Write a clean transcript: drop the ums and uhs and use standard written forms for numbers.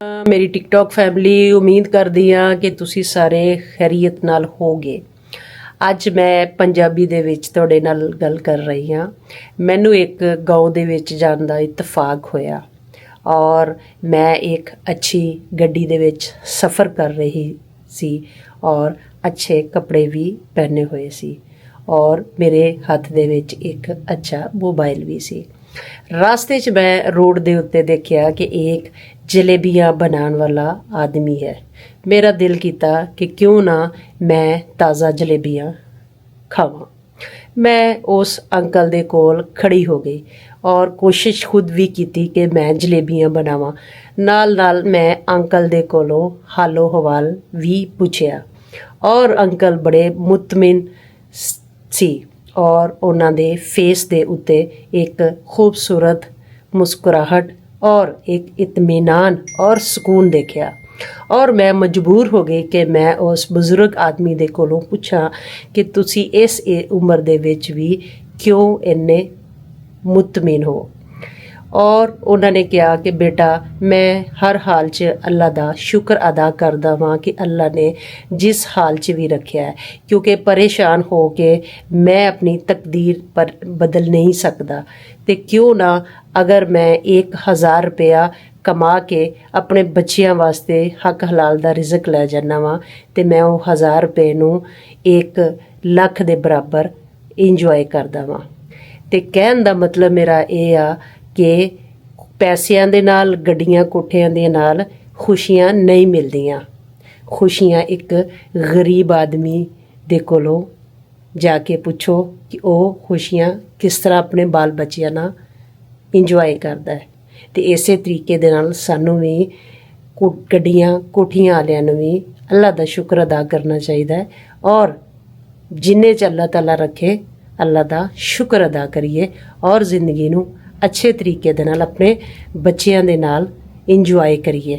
ਮੇਰੀ TikTok family ਉਮੀਦ ਕਰਦੀ ਹਾਂ ਕਿ ਤੁਸੀਂ ਸਾਰੇ ਖੈਰੀਅਤ ਨਾਲ ਹੋਗੇ। ਅੱਜ ਮੈਂ ਪੰਜਾਬੀ ਦੇ ਵਿੱਚ ਤੁਹਾਡੇ ਨਾਲ ਗੱਲ ਕਰ ਰਹੀ ਹਾਂ। ਮੈਨੂੰ ਇੱਕ ਗਾਉਂ ਦੇ ਵਿੱਚ ਜਾਣ ਦਾ ਇਤਫਾਕ ਹੋਇਆ ਔਰ ਮੈਂ ਇੱਕ ਅੱਛੀ ਗੱਡੀ ਦੇ ਵਿੱਚ ਸਫ਼ਰ ਕਰ ਰਹੀ ਸੀ ਔਰ ਅੱਛੇ ਕੱਪੜੇ ਵੀ ਪਹਿਨੇ ਹੋਏ ਸੀ ਔਰ ਮੇਰੇ ਹੱਥ ਦੇ ਵਿੱਚ ਇੱਕ ਅੱਛਾ ਮੋਬਾਈਲ ਵੀ ਸੀ। रास्ते च मैं रोड के उत्ते देखा कि एक जलेबियाँ बनाने वाला आदमी है। मेरा दिल किया कि क्यों ना मैं ताज़ा जलेबियाँ खावां। मैं उस अंकल दे कोल खड़ी हो गई और कोशिश खुद भी की कि मैं जलेबियाँ बनावां। नाल नाल मैं अंकल दे कोलों हालो हवाल भी पूछया और अंकल बड़े मुतमिन सी और उन्हां दे फेस दे उत्ते एक खूबसूरत मुस्कुराहट और एक इत्मीनान और सुकून देखा और मैं मजबूर हो गई कि मैं उस बुजुर्ग आदमी दे कोलों पूछा कि तुसी इस उम्र दे विच भी क्यों इन्ने मुतमिन हो। और उन्होंने कहा कि बेटा मैं हर हाल च अल्लाह दा शुक्र अदा करदा वां कि अल्लाह ने जिस हाल च भी रखा है, क्योंकि परेशान हो के मैं अपनी तकदीर पर बदल नहीं सकता। तो क्यों ना अगर मैं 1000 रुपया कमा के अपने बच्चों वास्ते हक हलाल दा रिज़क लै जाना वा तो मैं वो 1000 रुपये नूं 1 लाख दे बराबर इंजॉय करदा वां। तो कहण दा मतलब मेरा ये आ कि पैसों के नाल गड्डियां कोठियां दे नाल खुशियां नहीं मिलदियां। खुशियां एक गरीब आदमी दे कोलों जाके पूछो कि वो खुशियां किस तरह अपने बाल बच्चों नाल इंजॉय करता है। तो इस तरीके दे नाल सानू भी गड्डियां कोठियां वालियां नूं भी अल्लाह दा शुक्र अदा करना चाहिए और जिन्ने च अल्लाह ताला रखे अल्लाह दा शुक्र अदा करिए और जिंदगी नूं अच्छे तरीके दे नाल अपने बच्चों दे नाल इंजॉय करिए।